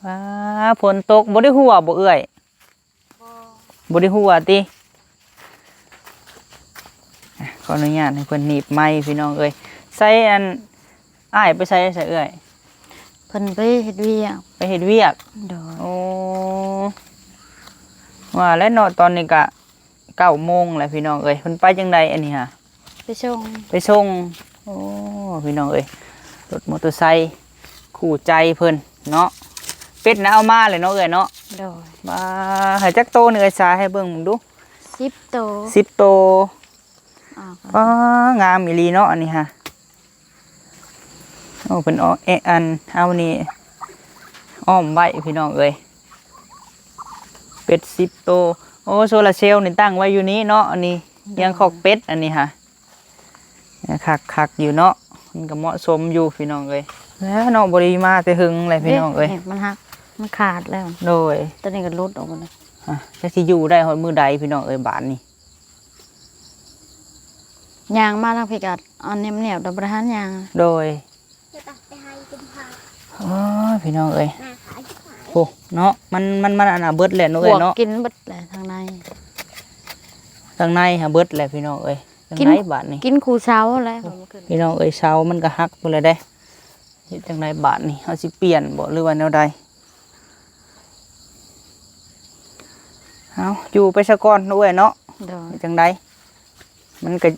ฟ้าฝนตกบ่ได้หัวบ่เอื้อยบ่ได้หัวติขออนุญาตให้เพิ่นหนีบไม้พี่น้องเอ้ยใส่อันอ้ายไปใส่เอื้อยเพิ่นไปเฮ็ดเวียกไปเฮ็ดเวียกโดยโอ้ว่าแล้วเนาะตอนนี้ก็9 โมงแล้วพี่น้องเอ้ยเพิ่นไปจังไดอันนี้ฮะไปส่งโอ้พี่น้องเอ้ยรถมอเตอร์ไซค์คู่ใจเพิ่นเนาะเป็ดนะเอามาเลยเนาะเอ้ยเนาะโดยมาให้จักโตนี่เอ้ยสาให้เบิ่งมึงดู10 โต10 โตงามอีหลีเนาะอันนี้ฮะโอ้เพิ่นเอาอันเอานี่อ้อมไว้พี่น้องเอ้ยเป็ด10 โตโอ้โซลาร์เซลล์นี่ตั้งไว้อยู่นี้เนาะอันนี้ยังคอกเป็ดอันนี้ฮะคักอยู่เนาะมันก็เหมาะสมอยู่พี่น้องเอ้ยแล้วเนาะบ่ได้มาแต่หึงเลยพี่น้องเอ้ยมันหักมันขาดแล้วโดยตอนนี้ก็หลุดออกมาแล้วจักสิอยู่ได้ฮอดมื้อใดพี่น้องเอ้ยบาดนี้ยางมาทางพิกัดอันเหนียวๆดอกประทานยางโดยโอ้ยพี่น้องเอ้ยโอ้เนาะมันอันน่ะเบิดแหละเนาะเอ้ยเนาะกินเบิดแหละทางในหาเบิดแหละพี่น้องเอ้ยจังไดบาดนี้กินคูเช้าแล้วพี่น้องเอ้ยเช้ามันก็หักไปเลยได้เฮ็ดจังไดบาดนี้เฮาสิเปลี่ยนบ่หรือว่าแนวใดเอาอยู่ไปซะก่อนเนาะเอ้ยเนาะจังไดมันก็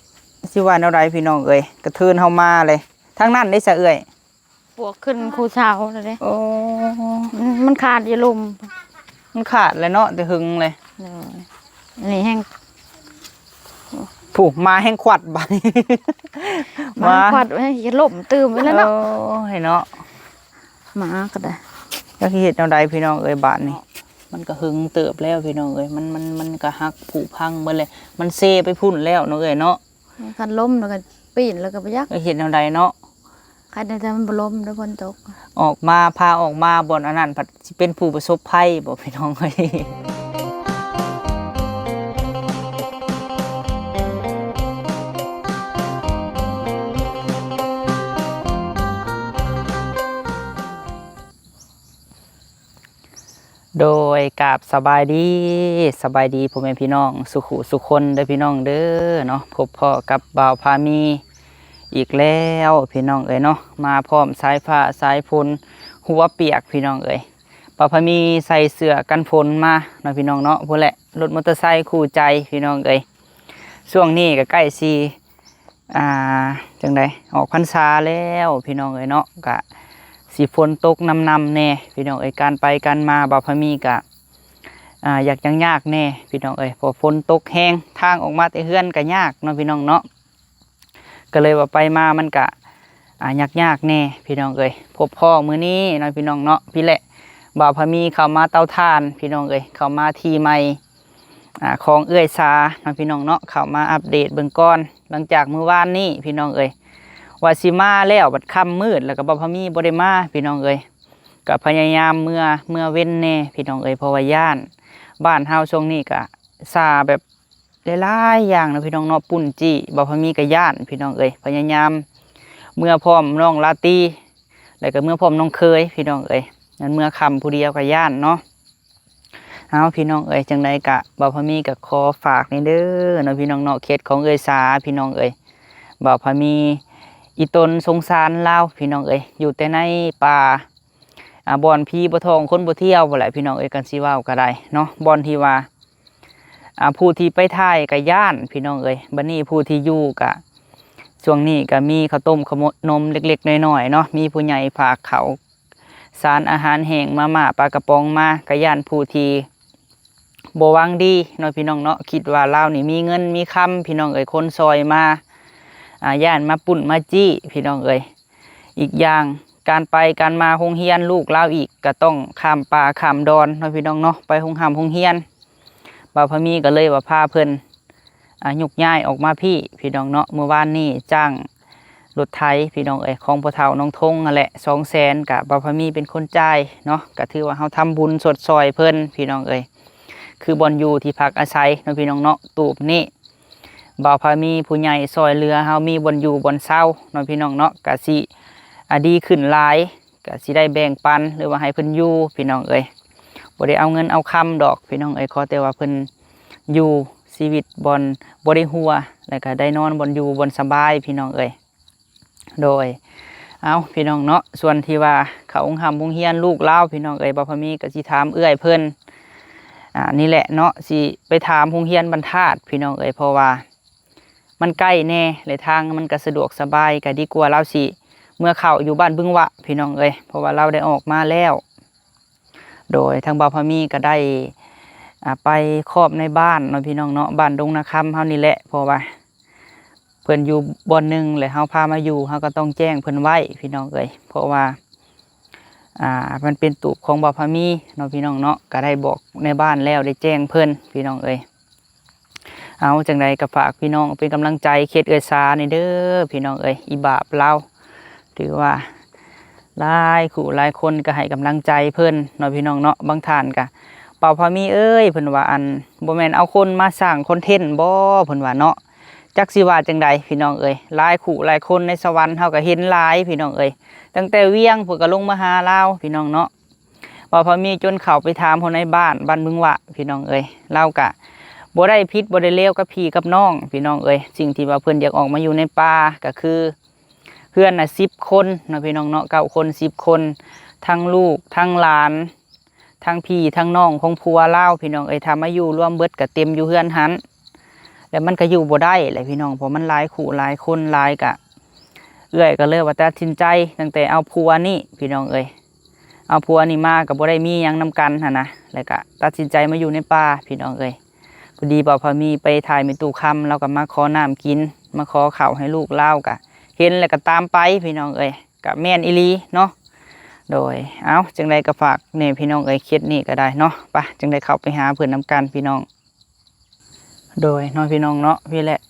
สิว่าแนวใดพี่น้องเอ้ยกระเทือนเฮามาเลยทางนั้นได้ซะเอ้ยปวกขึ้นคูเช้าแล้วเด้โอ้มันขาดอย่าลมมันขาดเลยเนาะแต่หึงเลยอันนี้แห้งผูกมาแห้งขวัดบาดนี้มาขวัดให้ล่มตื่มไปแล้วเนาะให้เนาะมาก็ได้จักเฮ็ดแนวใดพี่น้องเอ้ยบาดนี้มันก็หึงเติบแล้วพี่น้องเอ้ยมันก็หักผุพังเบิดเลยมันเซไปพุ่นแล้วเนาะเอ้ยเนาะคันล้มแล้วก็ปีนแล้วก็ไปยักเฮ็ดแนวใดเนาะใครจะมันบ่ล้มแล้วฝนตกออกมาพาออกมาบ่อนอันนั้นผัดสิเป็นผู้ประสบภัยบ่พี่น้องเอ้ยโดยกราบสบายดีพ่อแม่พี่น้องสุขคนเด้อพี่น้องเด้อเนาะพบพ่อกับบ่าวพามีอีกแล้วพี่น้องเอ้ยเนาะมาพร้อมสายฟ้าสายฝนหัวเปียกพี่น้องเอ้ยบ่าวพามีใส่เสื้อกันฝนมาเนาะพี่น้องเนาะพุ่นแหละรถมอเตอร์ไซค์คู่ใจพี่น้องเอ้ยช่วงนี้ก็ใกล้สิจังไดออกพรรษาแล้วพี่น้องเอ้ยเนาะก็สิฝนตกนำแน่พี่น้องเอ้ยการไปกันมาบ่าวพามีกะอยากยังยากแน่พี่น้องเอ้ยพอฝนตกแห้งทางออกมาแต่เฮือนก็ยากเนาะพี่น้องเนาะก็เลยว่าไปมามันกะยากแน่พี่น้องเอ้ยพบพ่อมื้อนี้เนาะพี่น้องเนาะพี่แหละบ่าวพามีเข้ามาเตาถ่านพี่น้องเอ้ยเข้ามาที่ใหม่ของเอื้อยสาเนาะพี่น้องเนาะเข้ามาอัปเดตเบื้องก่อนหลังจากมื้อวานนี้พี่น้องเอ้ยว่าสิมาแล้วบัดค่ำมืดแล้วก็บ่าวพามีบ่ได้มาพี่น้องเอ้ยก็พยายามเมื่อเว้นแน่พี่น้องเอ้ยเพราะว่าย่านบ้านเฮาช่วงนี้ก็ซาแบบหลายๆอย่างนะพี่น้องเนาะปุ่นจี้บ่าวพามีก็ย่านพี่น้องเอ้ยพยายามเมื่อพร้อมน้องลาตีแล้วก็เมื่อพร้อมน้องเคยพี่น้องเอ้ยงั้นเมื่อค่ำผู้เดียวก็ย่านเนาะเอาพี่น้องเอ้ยจังไดก็บ่าวพามีก็ขอฝากนี่เด้อเนาะพี่น้องเนาะเขตของเอ้ยสาพี่น้องเอ้ยบ่าวพามีอีตนสงสารลาวพี่น้องเอ้ยอยู่แต่ในป่าบ่อนพี่บ่ทองคนบ่เที่ยวบ่แหละพี่น้องเอ้ยกันสิเว้าก็ได้เนาะบ่อนที่ว่าผู้ที่ไปถ่ายก็ย่านพี่น้องเอ้ยบัดนี้ผู้ที่อยู่ก็ช่วงนี้ก็มีข้าวต้มขนมเล็กๆน้อยๆเนาะมีผู้ใหญ่ฝากเขาสารอาหารแห้งมาม่าปลากระป๋องมาก็ย่านผู้ที่บ่หวังดีเนาะพี่น้องเนาะคิดว่าลาวนี่มีเงินมีคำพี่น้องเอ้ยคนซอยมาย่านมาปุ่นมาจี้พี่น้องเอ้ยอีกอย่างการไปการมาโรงเรียนลูกลาวอีกก็ต้องข้ามป่าข้ามดอนเนาะพี่น้องเนาะไปโรงเรียนบ่าวพามีก็เลยว่าพาเพิ่นยกย้ายออกมาพี่น้องเนาะเมื่อวานนี้จ้างรถไถพี่น้องเอ้ยของพ่อเฒ่าน้องทงนั่นแหละ200,000กับบ่าวพามีเป็นคนจ่ายเนาะก็ถือว่าเฮาทำบุญสดซอยเพิ่นพี่น้องเอ้ยคือบ่อนอยู่ที่พักอาศัยเนาะพี่น้องเนาะตูบนี้บ่าวพามีผู้ใหญ่ซอยเรือเฮามีบ่อนอยู่บ่อนเช่าเนาะพี่น้องเนาะก็สิดีขึ้นหลาย ก็สิได้แบ่งปันหรือว่าให้เพิ่นอยู่พี่น้องเอ้ยบ่ได้เอาเงินเอาคำดอกพี่น้องเอ้ยขอแต่ว่าเพิ่นอยู่ชีวิตบ่ได้หัวแล้วก็ได้นอนบ่อยู่บ่สบายพี่น้องเอ้ยโดยเอาพี่น้องเนาะส่วนที่ว่าเขาองค์หำวงเฮียนลูกเล่าพี่น้องเอ้ยบ่พอมีก็สิถามเอื้อยเพิ่นนี่แหละเนาะสิไปถามโรงเรียนบรรทัดพี่น้องเอ้ยเพราะว่ามันใกล้แน่เลยทางมันก็สะดวกสบายก็ดีกว่าเราสิเมื่อเข้าอยู่บ้านบึงวะพี่น้องเอ้ยเพราะว่าเราได้ออกมาแล้วโดยทางบ่าวพามีก็ได้ไปครอบในบ้านเนาะพี่น้องเนาะบ้านดงนาคำเฮานี่แหละเพราะว่าเพิ่นอยู่บ่อนหนึ่งเลยเฮาพามาอยู่เฮาก็ต้องแจ้งเพิ่นไว้พี่น้องเอ้ยเพราะว่ามันเป็นตูบของบ่าวพามีเนาะพี่น้องเนาะก็ได้บอกในบ้านแล้วได้แจ้งเพิ่นพี่น้องเอ้ยเอาจังใดก็ฝากพี่น้องเป็นกำลังใจเขตเอื้อยสานี่เด้อพี่น้องเอ้ยอีบาปเราถือว่าหลายคู่หลายคนก็ให้กำลังใจเพิ่นเนาะพี่น้องเนาะบางท่านก็บ่าวพามีเอ้ยเพิ่นว่าบ่แม่นเอาคนมาสร้างคอนเทนต์บ่เพิ่นว่าเนาะจักสิว่าจังใดพี่น้องเอ้ยหลายคู่หลายคนในสวรรค์เฮาก็เห็นหลายพี่น้องเอ้ยตั้งแต่เวียงเพิ่นก็ลงมาหาเราพี่น้องเนาะบ่าวพามีจนเข้าไปถามเฮาในบ้านบึงวะพี่น้องเอ้ยเราก็บ่ได้ผิดบ่ได้เลวกับพี่กับน้องพี่น้องเอ้ยสิ่งที่ว่าเพิ่นอยากออกมาอยู่ในป่าก็คือเพื่อนน่ะ10 คนเนาะพี่น้องเนาะ9 คน10 คนทั้งลูกทั้งหลานทั้งพี่ทั้งน้องของผัวเล่าพี่น้องเอ้ยทำมาอยู่ร่วมเบิดก็เต็มอยู่เฮือนหันแล้วมันก็อยู่บ่ได้แหละพี่น้องเพราะมันหลายคู่หลายคนหลายกะเอื้อยก็เลยว่าตัดสินใจตั้งแต่เอาผัวนี่พี่น้องเอ้ยเอาผัวนี่มาก็บ่ได้มีหยังนำกันหั่นนะแล้วก็ตัดสินใจมาอยู่ในป่าพี่น้องเอ้ยพอดีบ่าวพามีไปถ่ายมีตู้คำเราก็มาขอน้ำกินมาขอข้าวให้ลูกเล่ากะเห็นแล้วก็ตามไปพี่น้องเอ้ยกับแม่นอีลีเนาะโดยเอาจังใดก็ฝากเนี่ยพี่น้องเอ้ยเคสนี่ก็ได้เนาะไปจังใดเข้าไปหาเพื่อนนำกันพี่น้องโดยน้องพี่น้องเนาะพี่แหละ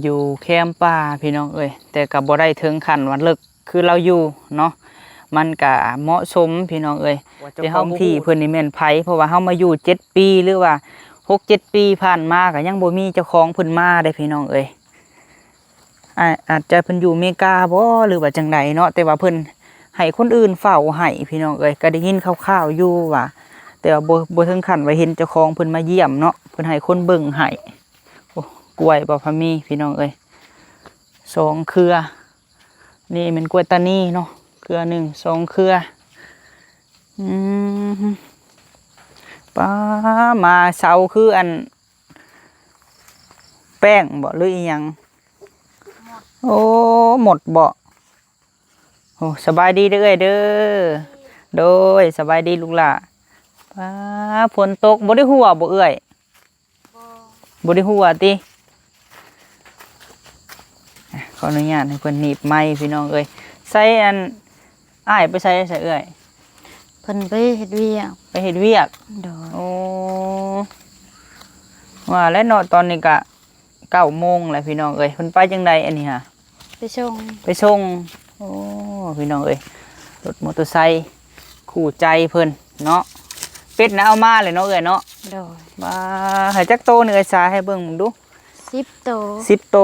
อยู่แคมป์ป่าพี่น้องเอ้ยแต่กับบ่ได้ถึงขั้นวันเลิกคือเราอยู่เนาะมันก็เหมาะสมพี่น้องเอ้ยแต่เฮาที่เพิ่นนี่แม่นไผเพราะว่าเฮามาอยู่7 ปีหรือว่า6-7 ปีผ่านมาก็ยังบ่มีเจ้าของเพิ่นมาได้พี่น้องเอ้ยอาจจะเพิ่นอยู่อเมริกาบ่หรือว่าจังใดเนาะแต่ว่าเพิ่นให้คนอื่นเฝ้าให้พี่น้องเอ้ยก็ได้ยินคร่าวๆอยู่ว่าแต่ว่าบ่ถึงขั้นว่าเห็นเจ้าของเพิ่นมาเยี่ยมเนาะเพิ่นให้คนเบิ่งให้โอ้กล้วยบ่พามีพี่น้องเอ้ย2 เครือนี่เป็นกล้วยตานีเนาะเครือ1 2 เครือป้ามาเสาคือแป้งบ่หรืออีหยังโอ้หมดบ่โอ้สบายดีเด้อเด้อโดยสบายดีลูกหล่ะป้าฝนตกบ่ได้หัวบ่เอ้ยบ่ได้หัวติขออนุญาตให้เพิ่นหนีบไม้พี่น้องเอ้ยใส่อ้ายไปใส่เอ้ยเพิ่นไปเฮ็ดเวียกไปเฮ็ดเวียกโดยโอ้ว่าแล้วเนาะตอนนี้ก็9 โมงแล้วพี่น้องเอ้ยเพิ่นไปจังใดอันนี้ฮะไปส่งโอ้พี่น้องเอ้ยรถมอเตอร์ไซค์คู่ใจเพิ่นเนาะเป็ดนะเอามาเลยเนาะเอ้ยเนาะโดยมาให้จักโตนี่เอ้ยสาให้เบิ่งมึงดู10 โต10 โต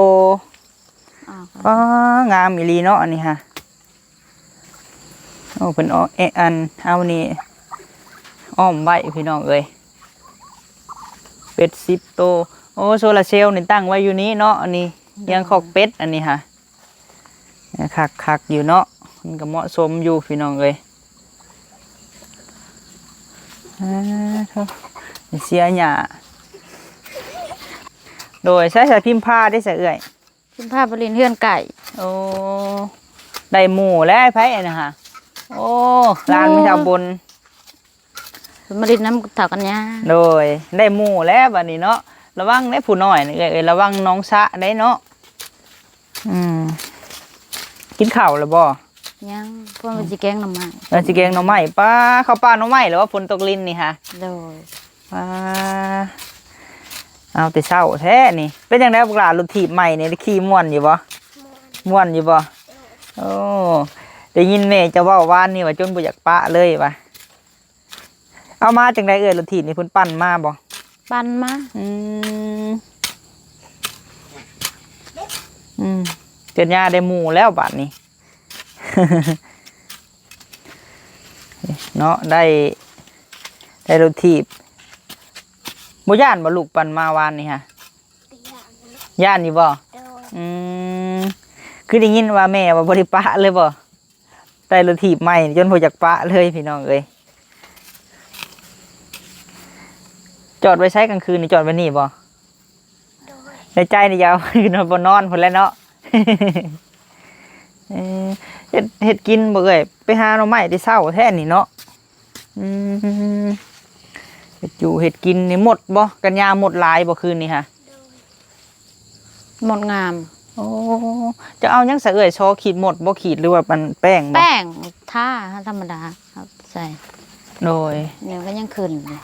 งามอีหลีเนาะอันนี้ฮะโอ้เพิ่นเอานี่อ้อมไว้พี่น้องเอ้ยเป็ด10 โตโอ้โซลาร์เซลล์นี่ตั้งไว้อยู่นี้เนาะอันนี้ยังคอกเป็ดอันนี้ฮะคักอยู่เนาะมันก็เหมาะสมอยู่พี่น้องเอ้ยเสียหญ้าโดยใช้พิมพ์ผ้าได้ใส่เอื้อยพิมพ์ผ้าบริเวณเฮือนไก่โอ้ได้หมูแล้วไผนะฮะโอ้ร้านไม่ชาวบนมาดินน้ำถากันยาโดยได้หมูแล้วบัดนี้เนาะระวังได้ผู้น้อยนี่เอ้ยระวังน้องสะได้เนาะกินข้าวแล้วบ่ยังพวกมันสิแกงหน่อไม้สิแกงหน่อไม้ป้าข้าวปลาหน่อไม้หรือว่าฝนตกลิ้นนี่ฮะโดยป้าเอาแต่เช้าแท้นี่เป็นจังได๋พวกหลานรถถีบใหม่นี่ขี่ม่วนอยู่บ่ม่วนอยู่บ่โอ้ได้ยินแม่จะเว้าวานนี่ว่าจนบ่อยากปะเลยว่ะเอามาจังได๋เอ้ยรถถีบนี่เพิ่นปั่นมาบ่ปั่นมาเจนยาได้หมูแล้วบาดนี้ เนาะได้รถถีบบ่ย่านบ่ลูกปั่นมาวานนี่ฮะย่านนี่บ่อืมคือได้ยินว่าแม่ว่าบ่ได้ปะเลยบ่ได้รถถีบใหม่จนบ่อยากปะเลยพี่น้องเอ้ยจอดไว้ใช้กลางคืนนี่จอดไว้นี่บ่ในใจนี่ยาว คือนอนบ่นอนพุ่นแหล้วเนาะ เฮ็ดกินบ่เอ้ยไปหาหน่อไม้ได้เช้าแท้นี่เนาะเฮ็ดอยู่เฮ็ดกินนี่หมดบ่กันยาหมดหลายบ่คืนนี่ฮะ หมดงาม โอ้จะเอายังซะเอ้ยชอขีดหมดบ่ขีดหรือว่ามันแป้งบ่ แป้งท่าธรรมดาครับใส่ โดย เนี่ยก็ยังขึ้นเลย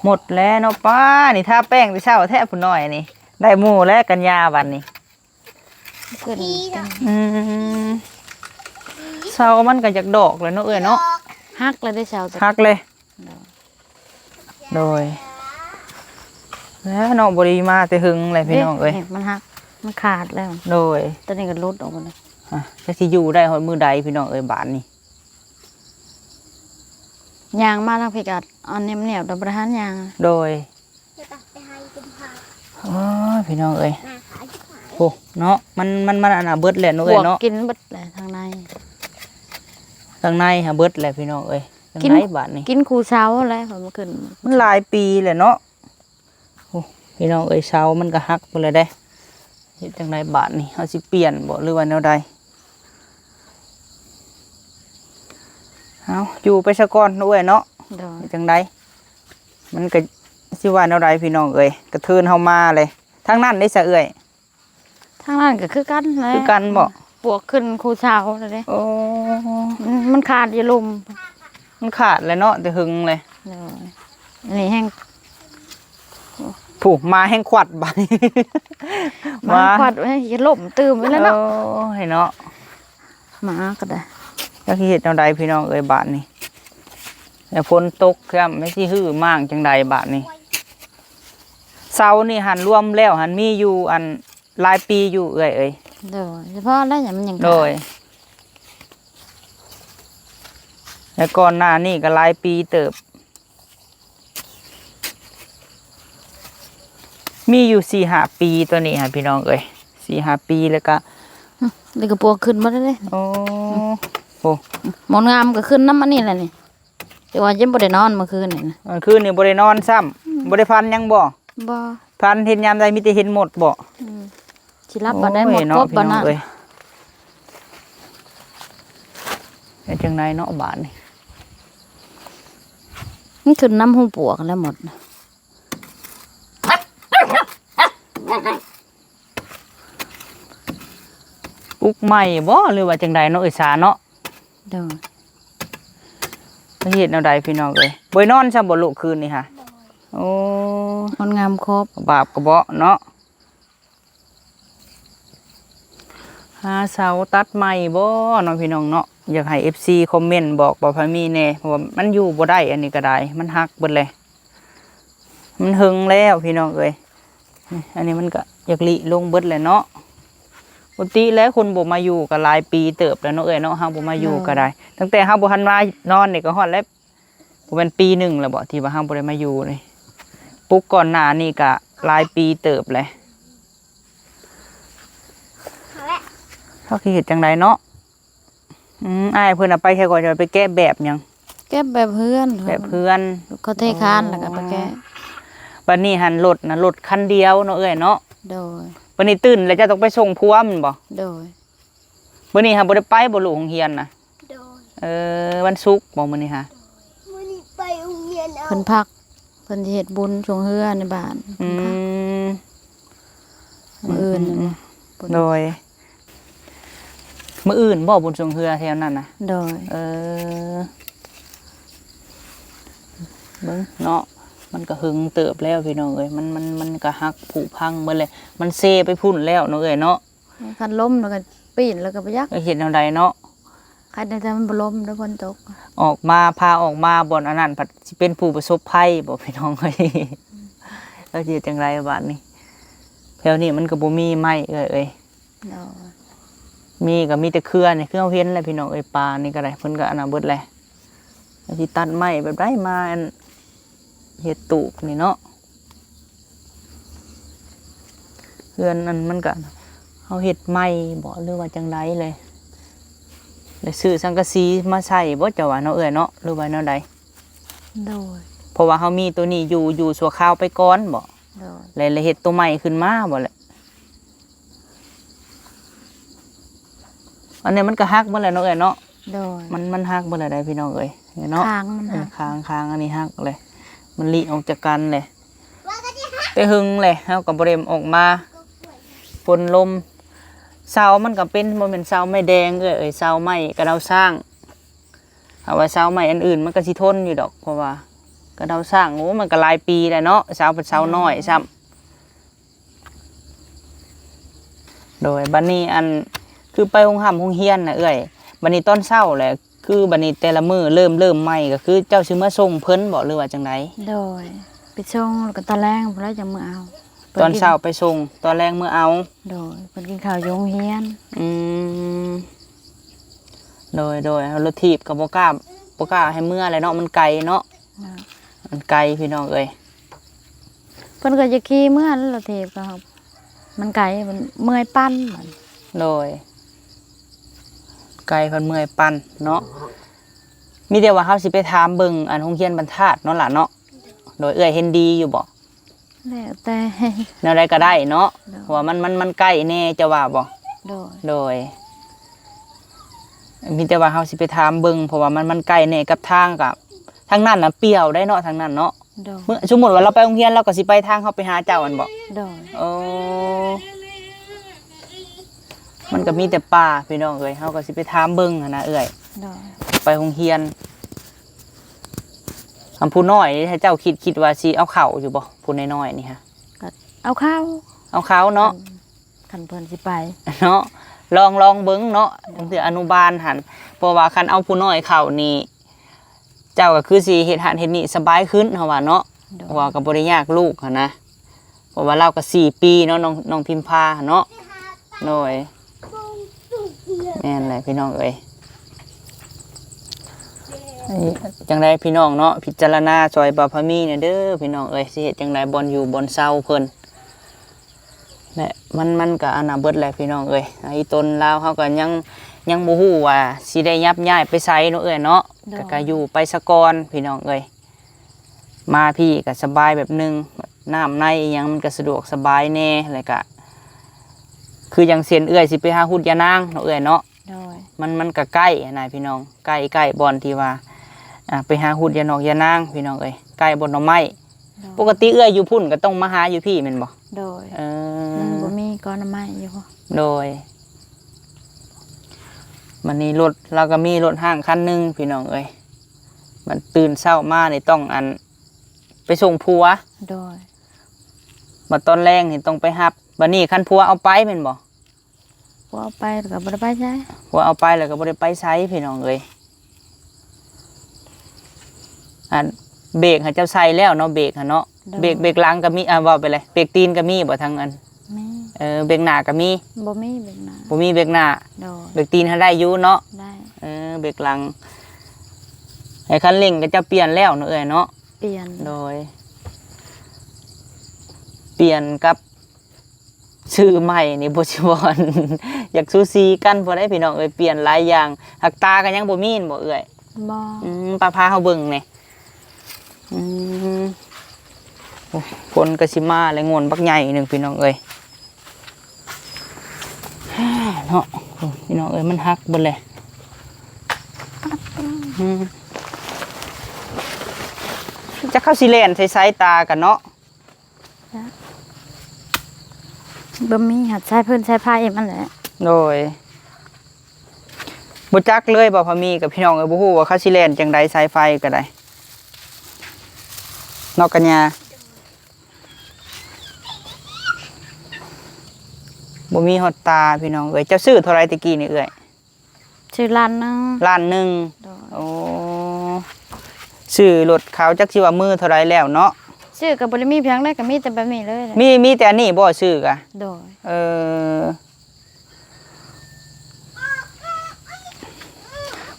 หมดแล้วเนาะป้านี่ถ้าแป้งได้เช้าแท้พุ่นน้อยนี่ได้หมู่แล้วกันยาบัดนี้ ขึ้น เช้ามันก็อยากดอกเลยเนาะเอ้ยเนาะ ฮักเลยได้เช้า ฮักเลย โดยแล้วน้องบริมาแต่หึงเลยพี่น้องเอ้ย มันฮักมันขาดแล้ว โดย ตอนนี้ก็รุดออกมาเลย จะสิอยู่ได้หอดมือใดพี่น้องเอ้ยบานนี่ ยางมาทางพิกัดอันเนียบๆดับประหารยาง โดยโอ้ยพี่น้องเอ้ยโอ้เนาะมันอันน่ะเบิดแหละเนาะ บ เอ้ยว ก เนาะ กินเบิดเลยทางใน ข้างในฮะเบิดแหละพี่น้องเอ้ยข้าง กิน ในบานนี่ กินคูเช้าอะไรผมมาขึ้น มันหลายปีแหละเนาะโอ้พี่น้องเอ้ยเช้ามันก็ฮักไปเลยได้เฮ็ดจังไดบาทนี่เฮาสิเปลี่ยนบ่หรือว่าแนวใดเอาอยู่ไปซะก่อนเนาะเอ้ยเนาะ เดี๋ยว เฮ็ดจังไดมันก็สิว่าแนวใดพี่น้องเอ้ยกระเทินเฮามาเลยทางนั้นได้ซะเอ้ย ทางนั้นก็คือกันเลย คือกันบ่ ปวกขึ้นคูเช้าเลย โอ้ มันขาดอยาลุม มันขาดเลยเนาะแต่หึงเลย เดี๋ยวอันนี้แห้ง ผูกมาแห้งขวัดบาดนี้ มาขวัดไว้อยาล่มตื่มไว้แล้วเนาะ โอ้ยเนาะ หมาก็ได้ จักสิเฮ็ดแนวใดพี่น้องเอ้ยบาดนี้แต่ฝนตกครับไม่สิฮื้อมากจังใดบาดนี้เสานี่หันรวมแล้วหันมีอยู่อันหลายปีอยู่เอ้ย เดี๋ยวเฉพาะแล้วอย่างมันยัง โดยแล้วก่อนหน้านี่ก็หลายปีเติบมีอยู่4-5 ปีตัวนี้ค่ะพี่น้องเอ้ย4-5 ปีแล้วก็ เลยก็ปวกขึ้นมาได้เลย โอ้โห หมอนงามก็ขึ้นน้ำมันนี่แหละนี่แต่ว่ายังบ่ได้นอนเมื่อคืนนี่นะ มันคืนนี่บ่ได้นอนซ้ำบ่ได้พันหยังบ่ บ่ พันเห็นยามใดมีแต่เห็นหมดบ่ สิรับบ่ได้หมด โอ้ย ครบ พี่ บ่ น้อง นะ เอ้ยเป็นจังไดเนาะบาดนี่ มันขึ้นน้ำหูปวกแล้วหมดนะ ปลุกใหม่บ่หรือว่าจังไดเนาะเอ้ยสาเนาะ เดี๋ยว เฮ็ดแนวใดพี่น้องเอ้ยบ่ได้นอนซ้ำบ่ลูกคืนนี่ค่ะโอ้ หมอนงามครบบ าปก็บ่เนาะหาเสาตัดใหม่บ่เนาะพี่น้องเนาะอยากให้ FC คอมเมนต์บอกบ่พามีแน่เพราะว่ามันอยู่บ่ได้อันนี้ก็ได้มันหักเบิดเลยมันหึงแล้วพี่น้องเอ้ยนี่อันนี้มันก็อยากลิลงเบิดเลยเนาะปกติแล้วคนบ่มาอยู่ก็หลายปีเติบแล้วเนาะเอ้ยเนาะเฮาบ่มาอยู่ก็ได้ ตั้งแต่เฮาบ่ทันมานอนนี่ก็ฮอดแล้วบ่แม่นปีหนึ่งแล้วบ่ที่ว่าเฮาบ่ได้มาอยู่นี่ปลุกก่อนหน้านี่ก็หลายปีเติบเลยเขาคือเฮ็ดจังไดเนาะอ้ายเพิ่นเอาไปแค่ก่อนจะไปแก้แบบหยัง แก้แบบเพื่อน แบบเพื่อน เขาเทคานแล้วก็ไปแก้ บัดนี้หันรถนะรถคันเดียวเนาะเอ้ยเนาะ โดย บัดนี้ตื่นแล้วจะต้องไปส่งผัวมันบ่ โดย บัดนี้หาบ่ได้ไปบ่ลูกโรงเรียนน่ะ โดย วันศุกร์บ่มื้อนี้ฮะ มื้อนี้ไปโรงเรียนเอา เพิ่นพักเพิ่นสิเฮ็ดบุญชงเฮือในบ้าน อืม มื้ออื่นน่ะนะ โดยมื้ออื่นบ่บุญสงเฮือแถวนั้นน่ะ โดย เบิ่งเนาะมันก็หึงเติบแล้วพี่น้องเอ้ยมันก็หักผุพังเบิดเลยมันเซไปพุ่นแล้วเนาะเอ้ยเนาะ คันล้มแล้วก็ปีนแล้วก็ไปยัก เฮ็ดแนวใดเนาะ คันแต่มันบ่ล้มแล้วฝนตก ออกมาพาออกมาบ่อนอันนั้นผัดสิเป็นผู้ประสบภัยบ่พี่น้องเอ้ยแล้วสิเฮ็ดจังไดบัดนี้แถวนี้มันก็บ่มีไม้เอ้ย โดย มีก็มีแต่เครือนี่เครือเฮ็นแหละพี่น้องเอ้ยปลานี่ก็ได้เพิ่นก็อันนั้นเบิดแหละ สิตัดไม้แบบได้มาอันเฮ็ดตูบนี่เนาะเฮือนนั้นมันก็เฮาเฮ็ดไม้บ่หรือว่าจังไดเลยแล้วซื้อสังกะสีมาใส่บ่เจ้าว่าเนาะเอ้ยเนาะหรือว่าแนวใด โดย เพราะว่าเฮามีตัวนี้อยู่ชั่วคราวไปก่อนบ่ โดย เลยเฮ็ดตัวใหม่ขึ้นมาบ่แหละอันนี้มันก็ฮักเบ่แล้วเนาะเอ้ยเนาะ โดย มันฮักเบ่แล้วได้พี่น้องเอ้ยเนาะ ค้างมันหัก ค้างอันนี้ฮักเลยมันลิออกจากกันเลยแต่หึงเลยเฮาก็บ่ได้ออกมาฝนลมเสามันก็เป็นบ่แม่นเสาไม้แดงเอ้ยเสาไม้กระดาสร้างเอาไว้เสาไม้อันอื่นมันก็สิทนอยู่ดอกเพราะว่ากระดาสร้างโอ้มันก็หลายปีแล้วเนาะเสาเป็นเสาน้อยซ้ำโดยบัดนี้อันคือไปโรงเรียนน่ะเอ้ยบัดนี้ตอนเช้าแหละคือบัดนี้แต่ละมื้อเริ่มใหม่ก็คือเจ้าสิมาส่งเพิ่นบ่หรือว่าจังได โดยไปส่งแล้วก็ตอนแรกพุ่นแล้วจะมื้อเอา ตอนเช้าไปส่งตอนแรงมื้อเอา โดยเพิ่นกินข้าวอยู่โรงเรียน อืมโดยเอารถถีบกับบ่กล้าให้เมื่ออะไรเนาะมันไกลเนาะมันไกลพี่น้องเอ้ย เพิ่นก็จะขี่เมื่อแล้วรถเทปก็ครับมันไกลมันเมื่อยปั้นมัน โดยไกลเพิ่นเมื่อยปั่นเนาะมีแต่ว่าเฮาสิไปถามเบิ่งอันโรงเรียนบรรทัดเนาะล่ะเนาะโดยเอ้ยเห็นดีอยู่บ่ แล้วแต่ แนวใดก็ได้เนาะ เนาะ เพราะว่ามันใกล้แน่จะว่าบ่ โดย โดยมีแต่ว่าเฮาสิไปถามเบิ่งเพราะว่ามันใกล้แน่กับทางกับทางนั้นน่ะเปรี้ยวได้เนาะทางนั้นเนาะ โดย เมื่อสมมุติว่าเราไปโรงเรียนเราก็สิไปทางเฮาไปหาเจ้าอันบ่ โดย โอ้มันก็มีแต่ป่าพี่น้องเอ้ยเฮาก็สิไปถามเบิ่งหั้นนะเอ้ย โดย ไปโรงเรียนคำผู้น้อยให้เจ้าคิดว่าสิเอาเข้าอยู่บ่ผู้น้อยๆนี่ฮะ ก็เอาข้าว เอาเข้าเนาะ คันเพิ่นสิไป เนาะลองเบิ่งเนาะจังซี่อนุบาลหั่นเพราะว่าคันเอาผู้น้อยเข้านี่เจ้าก็คือสิเฮ็ดหันเฮ็ดนี่สบายขึ้นเฮาว่าเนาะ โดย เพราะว่าก็บ่ได้ยากลูกหั่นนะเพราะว่าเราก็4 ปีเนาะน้องพิมพาเนาะโดยแม่นแหละพี่น้องเอ้ยจังไดพี่น้องเนาะพิจารณาซอยบาพามีเนี่ยเด้อพี่น้องเอ้ยสิเฮ็ดจังไดบ่อนอยู่บ่อนเซาเพิ่นเนี่ยมันก็อันน่ะเบิดแหละพี่น้องเอ้ยอีตนลาวเฮาก็ยังบ่ฮู้ว่าสิได้ยับย้ายไปไสเนาะเอ้ยเนาะก็อยู่ไปซะก่อนพี่น้องเอ้ยมาพี่ก็สบายแบบนึงน้ำในอิหยังมันก็สะดวกสบายแน่แล้วก็คืออย่างเสียนเอ้ยสิไปหาหุดยานางเนาะเอ้ยเนาะ โดย มันก็ใกล้นะพี่น้องใกล้บอนที่ว่าไปหาหุดยานอกยานางพี่น้องเอ้ยใกล้บอนหน่อไม้ปกติเอื้อยอยู่พุ่นก็ต้องมาหาอยู่พี่แม่นบ่ โดย เอ มัน อ บ่มีก้อนไม้อยู่บ่ โดยมันนี้รถเราก็มีรถห้างคันหนึงพี่น้องเอ้ยมันตื่นเช้ามานี่ต้องอันไปส่งผัว โดย มาตอนแรกนี่ต้องไปรับบัดนี้คันผัวเอาไปแม่นบ่ พอเอาไปแล้วก็บ่ได้ไปใช้ ผัวเอาไปแล้วก็บ่ได้ไปไสพี่น้องเอ้ยอันเบรกให้เจ้าใส่แล้วเนาะเบรกหั่นเนาะเบรกหลังก็มีเว้าไปเลยเบรกตีนก็มีบ่ทางอัน มี เบรกหน้าก็มี บ่มีเบิ่งหน้า บ่มีเบรกหน้า โดย เบรกตีนให้ได้อยู่เนาะ ได้ เบรกหลังให้คันเร่งก็จะเปลี่ยนแล้วเนาะเอ้ยเนาะ เปลี่ยน โดย เปลี่ยนกับชื่อใหม่นี่บ่สิบ่ อนอยากซูซีกันบ่ได้พี่น้องเอ้ยเปลี่ยนหลายอย่างหักตาก็ยังบ่มีนบ่เอ้ย บ่ ป้าพาเฮาเบิ่งนี่โอ้ฝนก็สิมาแล้วงวนบักใหญ่หนึงพี่น้องเอ้ยเนาะโอ้พี่น้องเอ้ยมันหักเบิดเลยจะเข้าสิแล่นใส่สายตากันเนาะ บ่มีหัดใช้เพิ่นใช้ผ้าเอ็มนั่นแหละ โดยบ่จักเลยบ่พอมีกับพี่น้องเอ้ยบ่ฮู้ว่าเขาสิแล่นจังใดสายไฟก็ได้นอกกัญญาบ่มีฮอดตาพี่น้องเอ้ยเจ้าซื้อเท่าไรตะกี้นี่เอ้ย ชื่อร้านนึง ล้านหนึ่ง โดย โอ้ซื้อรถเขาจักสิว่ามือเท่าไรแล้วเนาะ ชื่อก็บ่ได้มีเพียงใดก็มีแต่แบบนี้เลยแหละ มีแต่อันนี้บ่ซื้อกะ โดย เออ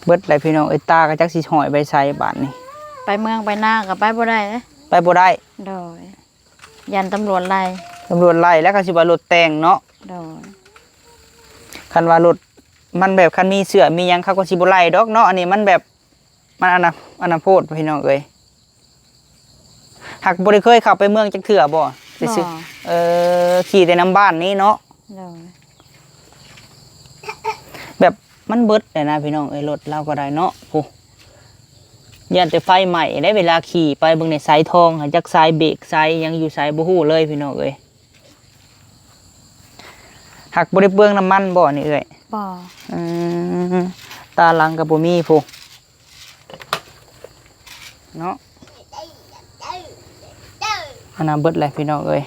เบิดเลยพี่น้องเอ้ยตาก็จักสิหอยไปใส่บาดนี่ ไปเมืองไปหน้าก็ไปบ่ได้เด้ ไปบ่ได้ โดยยันตำรวจไล่ ตำรวจไล่แล้วก็สิว่ารถแต่งเนาะ โดย คันว่ารถมันแบบคันมีเสื้อมีหยังเขาก็สิบ่ไล่ดอกเนาะอันนี้มันแบบมันอนาโพดพี่น้องเอ้ยหักบ่ได้เคยเข้าไปเมืองจักเทื่อบ่ได้ซื้อขี่แต่น้ำบ้านนี้เนาะ โดย แบบมันเบิดเลยนะพี่น้องเอ้ยรถเราก็ได้เนาะโอ้ยันแต่ไฟใหม่ได้เวลาขี่ไปเบิ่งในสายทองหาจักสายเบรกสายยังอยู่สายบ่ฮู้เลยพี่น้องเอ้ยหักบ่ได้เปลืองน้ำมันบ่นี่เอ้ย บ่ อืมตาหลังก็บ่มีพุเนาะอันนั้นเบิดเลยพี่น้องเอ้ย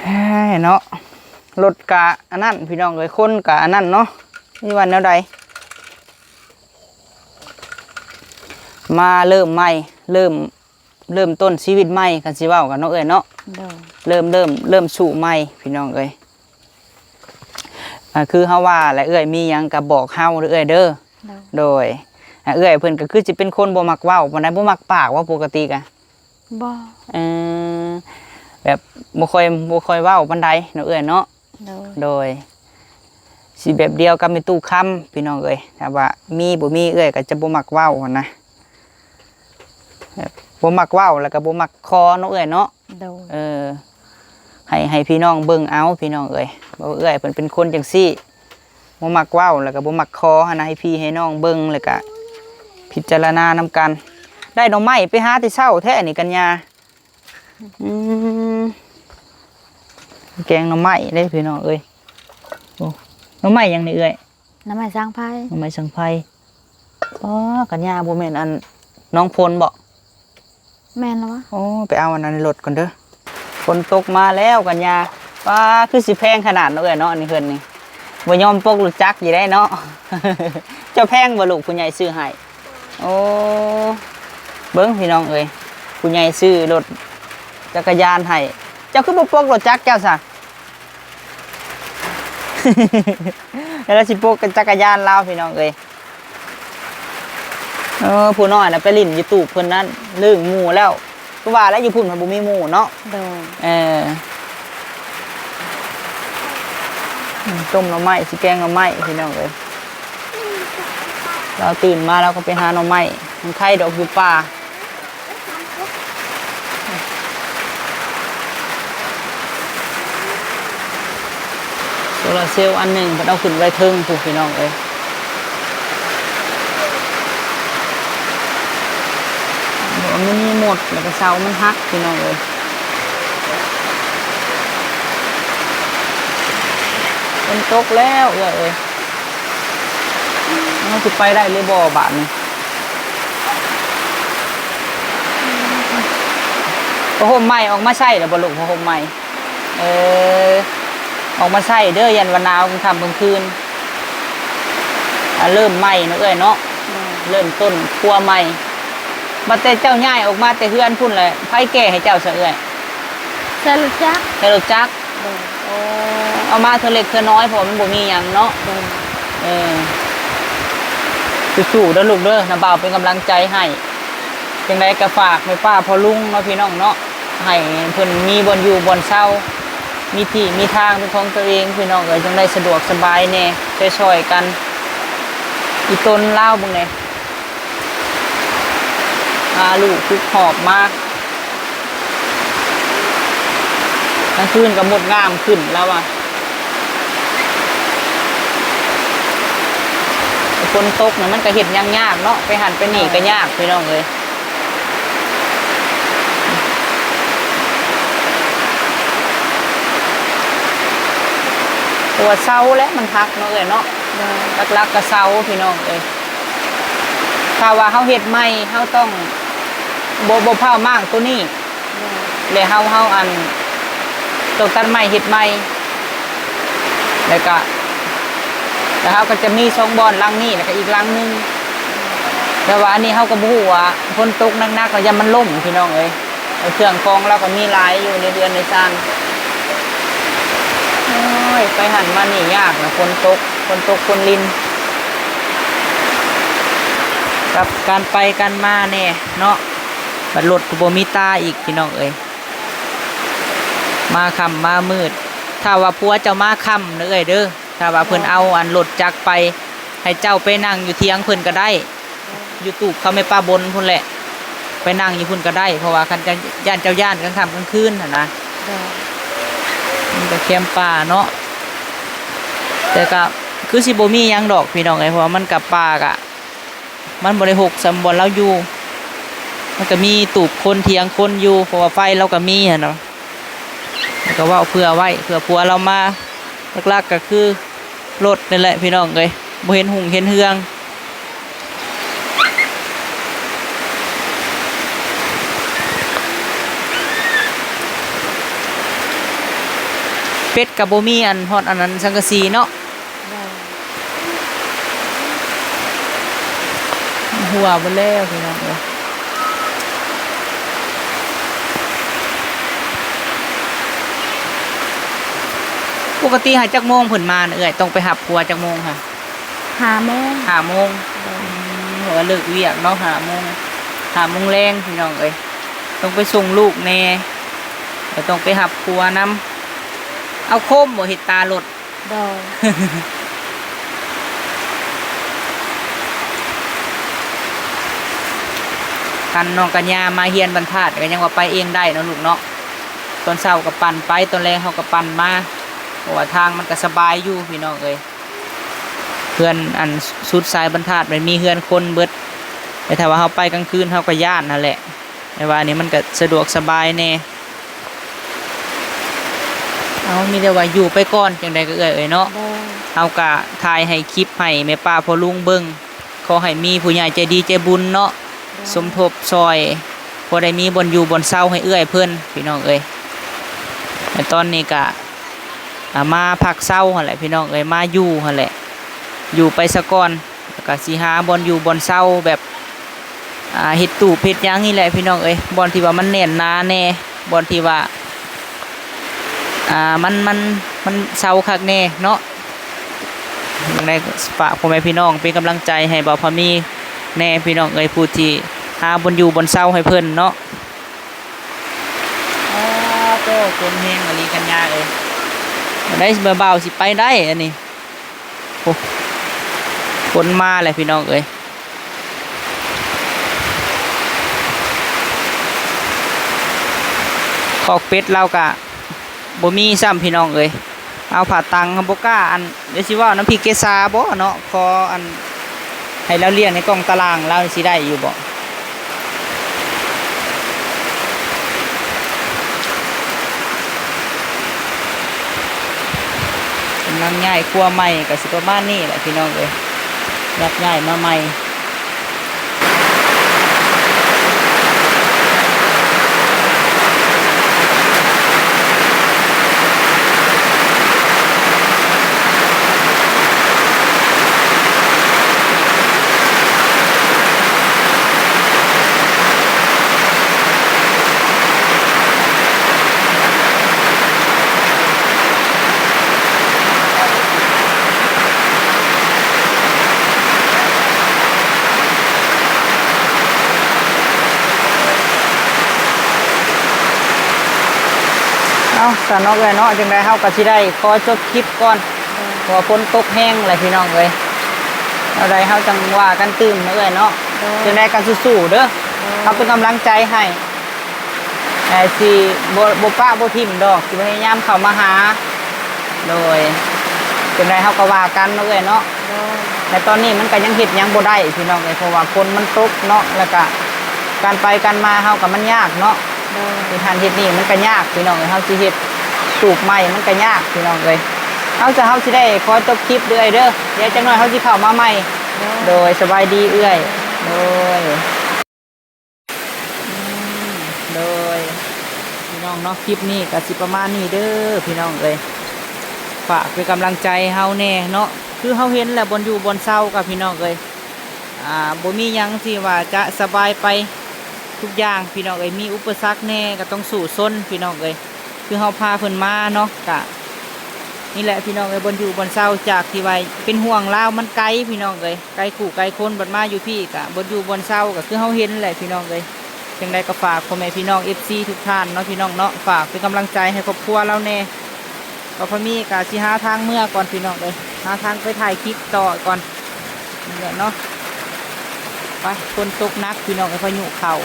เฮ้ยเนาะรถกะอันนั้นพี่น้องเอ้ยคนกะอันนั้นเนาะนี่วันแนวใดมาเริ่มใหม่เริ่มต้นชีวิตใหม่กันสิเว้ากันเนาะเอ้ยเนาะ โดย เริ่มสู่ใหม่พี่น้องเอ้ยคือเฮาว่าและเอ้ยมีหยังก็บอกเฮาเด้อเอ้ยเด้อ โดย โดยเอ้ยเพิ่นก็คือสิเป็นคนบ่มักเว้าปานใดบ่มักปากว่าปกติกะ บ่ เออแบบบ่ค่อยเว้าปานใดเนาะเอ้ยเนาะ โดย โดยสิแบบเดียวกับแม่ตู้คำพี่น้องเอ้ยถ้าว่ามีบ่มีเอ้ยก็จะบ่มักเว้าหั่นนะแบบบ่มักเว้าแล้วก็บ่มักคอเนาะเอ้ยเนาะ โดย ให้พี่น้องเบิ่งเอาพี่น้องเอ้ยบ่เอ้ยเพิ่นเป็นคนจังซี่บ่มักเว้าแล้วก็บ่มักคอหั่นนะให้พี่ให้น้องเบิ่งแล้วก็พิจารณานำกัน ได้หน่อไม้ไปหาแต่เช้าแท้นี่กันยาแกงหน่อไม้ได้พี่น้องเอ้ยโอ้หน่อไม้หยังนี่เอ้ย น้ำไม้สร้างไผ หน่อไม้สังไผอ๋อกันยาบ่แม่นอันน้องพลบ่ แม่นแล้ววะ โอ้ไปเอาอันนั้นในรถก่อนเด้อฝนตกมาแล้วกันยาว้าคือสิแพงขนาดเนาะเอ้ยเนาะอันนี้เพิ่นนี่บ่ยอมปกรถจักรอยู่ได้เนาะ เจ้าแพงบ่ลูกผู้ใหญ่ซื้อให้โอ้เบิ่งพี่น้องเอ้ยผู้ใหญ่ซื้อรถจักรยานให้เจ้าคือบ่ปกรถจักรเจ้าซะ แล้วสิปกจักรยานลาวพี่น้องเอ้ยผู้น้อยน่ะไปลิ้นอยู่ตู้เพิ่นนั้นลึงหมู่แล้วก็ว่าแล้วอยู่พุ่นมันบ่มีหมู่เนาะ โดย ต้มหน่อไม้สิแกงหน่อไม้พี่น้องเอ้ยเราตื่นมาเราก็ไปหาหน่อไม้มันไข่ดอกอยู่ป่าโซลาร์เซลล์อันหนึ่งมันเอาขึ้นไว้เทิงถูกพี่น้องเอ้ยเดี๋ยวมันมีหมดแล้วก็เสามันหักพี่น้องเอ้ยเป็นตกแล้วเอ้ยมันจะไปได้หรือบ่บาทนี่พอห่มใหม่ออกมาใส่แล้วบ่ลูกพอห่มใหม่ออกมาใส่เด้อยันวันหนาวกลางค่ำกลางคืนเริ่มใหม่เนาะเอ้ยเนาะเริ่มต้นครัวใหม่มาแต่เจ้าย่ายออกมาแต่เฮือนพุ่นเลยไผแก่ให้เจ้าซะเอ้ย ใส่รถจักร แต่รถจักร โดย เอามาเธอเล็กเธอน้อยเพราะมันบ่มีหยังเนาะ โดย สู้ๆเด้อลูกเด้อน้าบ่าวเป็นกำลังใจให้จังไดก็ฝากแม่ป้าพ่อลุงเนาะพี่น้องเนาะให้เพิ่นมีบ่อนอยู่บ่อนเช่ามีที่มีทางเป็นของตัวเองพี่น้องเอ้ยจังไดสะดวกสบายแน่ช่วยๆกันอีต้นลาวเบิ่งแน่ลูกคึกหอบมากกลางคืนก็หมดงามขึ้นแล้วอ่ะฝนตกเนี่ยมันก็เห็ดยังยากเนาะไปหันไปหนีก็ยากพี่น้องเลยตัวเสาและมันพักเนาะเลยเนาะลักๆกระเสาพี่น้องเลยถ้าว่าเฮาเห็ดใหม่เฮาต้องบ่เผามากตัวนี้เลยเฮาอันตกตัดใหม่เห็ดใหม่แล้วก็จะมีช่องบอลลังนี่แล้วก็อีกลังนึงแต่ว่าอันนี้เขาก็บ่ฮู้ว่าฝนตกหนักๆแล้วยามมันล่มพี่น้องเอ้ยเครื่องกรองเราก็มีหลายอยู่ในเดือนในซานโอ้ยไปหันมานี่ยากนะฝนตก คนตกคนลินกับการไปกันมาแน่เนาะบัดรถก็บ่มีตาอีกพี่น้องเอ้ยมาค่ำมามืดถ้าว่าผัวเจ้ามาค่ำเด้อเอ้ยเด้อถ้าว่าเพิ่นเอาอันรถจักรไปให้เจ้าไปนั่งอยู่เถียงเพิ่นก็ได้อยู่ตูบเขาไม่ป้าบนพุ่นแหละไปนั่งอยู่พุ่นก็ได้เพราะว่าคันจะย่านเจ้าย่านกลางค่ำกลางคืนน่ะนะมันก็แคมป์ป่าเนาะแต่ก็คือสิบ่มีหยังดอกพี่น้องเอ้ยเพราะว่ามันกับป่ากะมันบ่ได้หกสำบอนเราอยู่มันก็มีตูบคนเถียงคนอยู่เพราะว่าไฟเราก็มีหั่นเนาะแล้วก็เว้าเพื่อไว้เพื่อผัวเรามาหลักๆก็คือรถนี่แหละพี่น้องเอ้ยบ่เห็นหุ่งเห็นเฮืองเป็ดกับบ่มีอันฮอดอันนั้นสังกะสีเนาะหัวเบ่แล้วพี่น้องเอ้ยปกติหาจักโมงเพิ่นมาเอ้ยต้องไปหับผัวจักโมงค่ะ5 โมง5 โมงหัวเลิกเวียกเนาะ5 โมง5 โมงแรงพี่น้องเอ้ยต้องไปส่งลูกแน่แล้วต้องไปหับผัวนำเอาโคมบ่เฮ็ดตารถดอกกันน้องกัญญามาเฮียนบรรทัดก็ยังว่าไปเองได้เนาะลูกเนาะตอนเช้าก็ปั่นไปตอนแรกเขาก็ปั่นมาเพราะว่าทางมันก็สบายอยู่พี่น้องเอ้ยเพื่อนอันสุดสายบรรทัดมันมีเฮือนคนเบิดแต่ถ้าว่าเขาไปกลางคืนเขาก็ย่านนั่นแหละแต่ว่านี่มันก็สะดวกสบายแน่เอามีแต่ว่าอยู่ไปก่อนจังใดก็เอ้ยเนาะเอากะถ่ายให้คลิปให้แม่ป้าพ่อลุงเบิ่งขอให้มีผู้ใหญ่ใจดีใจบุญเนาะสมทบซอยพอได้มีบนอยู่บนเศร้าให้เอื้อยเพื่อนพี่น้องเอ้ยแต่ตอนนี้กะมาพักเศร้าหั่นแหละพี่น้องเอ้ยมาอยู่หั่นแหละอยู่ไปซะก่อนแล้วก็สิหาบนอยู่บนเศร้าแบบเฮ็ดตู้เฮ็ดหยังนี่แหละพี่น้องเอ้ยบอนที่ว่ามันแน่นหนาแน่บอนที่ว่ามันเศร้าคักแน่เนาะยังไงฝากพ่อแม่พี่น้องเป็นกำลังใจให้บ่าวพามีแน่พี่น้องเอ้ยผู้ที่หาบนอยู่บนเศร้าให้เพิ่นเนาะโตคนแห้งอลีกันยาเอ้ยได้เบาๆสิไปได้อันนี้โอ้คนมาเลยพี่น้องเอ้ยขอกเป็ดเรากะบ่มีซ้ำพี่น้องเอ้ยเอาผ่าตังบ่กล้าอันเดี๋ยวสิว่าน้ำพริกเกษาบ่เนาะขออันให้เราเลี้ยงในกล่องตารางเราสิได้อยู่บ่กำลังง่ายครัวใหม่ก็สิประมาณนี้แหละพี่น้องเอ้ยยัดง่ายมาใหม่เอาสนอกเลยเนาะจังไดเฮาก็สิได้ขอจบคลิปก่อนเพราะฝนตกแห้งเลยพี่น้องเอ้ยเอาใดเฮาจังว่ากันตื่นเนาะเอ้ยเนาะจังได๋ก็สู้ๆเด้อเฮาเป็นกำลังใจให้สิบ่ปะบ่ทิ่มดอกสิพยายามเข้ามาหาโดยจังไดเฮาก็ว่ากันเนาะเอ้ยเนาะแต่ตอนนี้มันก็ยังเฮ็ดหยังบ่ได้พี่น้องเอ้ยเพราะว่าฝนมันตกเนาะแล้วก็การไปกันมาเฮาก็มันยากเนาะที่ทานเฮ็ดนี่มันก็ยากพี่น้องเอ้ยเฮาสิเฮ็ดสูบใหม่มันก็ยากพี่น้องเอ้ยเฮาสิได้ขอจบคลิปเด้อเด้อเดี๋ยวจักหน่อยเฮาสิเข้ามาใหม่โดยสบายดีเอื้อยโดยพี่น้องเนาะคลิปนี้ก็สิประมาณนี้เด้อพี่น้องเอ้ยฝากเป็นกำลังใจเฮาแน่เนาะคือเฮาเห็นแล้วบนอยู่บนเศร้ากับพี่น้องเอ้ยบ่มีหยังที่ว่าจะสบายไปทุกอย่างพี่น้องเอ้ยมีอุปสรรคแน่ก็ต้องสู้ซนพี่น้องเอ้ยคือเฮาพาเพิ่นมาเนาะกะ นี่แหละพี่น้องเอ้ยบนอยู่บนเศร้าจากที่ไว้เป็นห่วงลาวมันไกลพี่น้องเอ้ยไกลขู่ไกลคนบัดมาอยู่พี่กะบนอยู่บนเศร้าก็คือเฮาเห็นแหละพี่น้องเอ้ยจังใดก็ฝากพ่อแม่พี่น้อง FC ทุกท่านเนาะพี่น้องเนาะฝากเป็นกำลังใจให้ครอบครัวเราแน่ก็พอมีกะสิหาทางเมื่อก่อนพี่น้องเอ้ยหาทางไปถ่ายคลิปต่อก่อนนี่แหละเนาะไปคนตกหนักพี่น้องไอ้พายุเข้า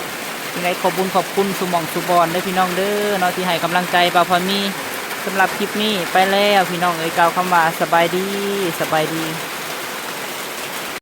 จังใดขอบุญขอบคุณสุหม่องสุบอนเด้อพี่น้องเด้อเนาะที่ให้กำลังใจบ่าวพอมีสำหรับคลิปนี้ไปแล้วพี่น้องเอ้ยกล่าวคำว่าสบายดีสบายดี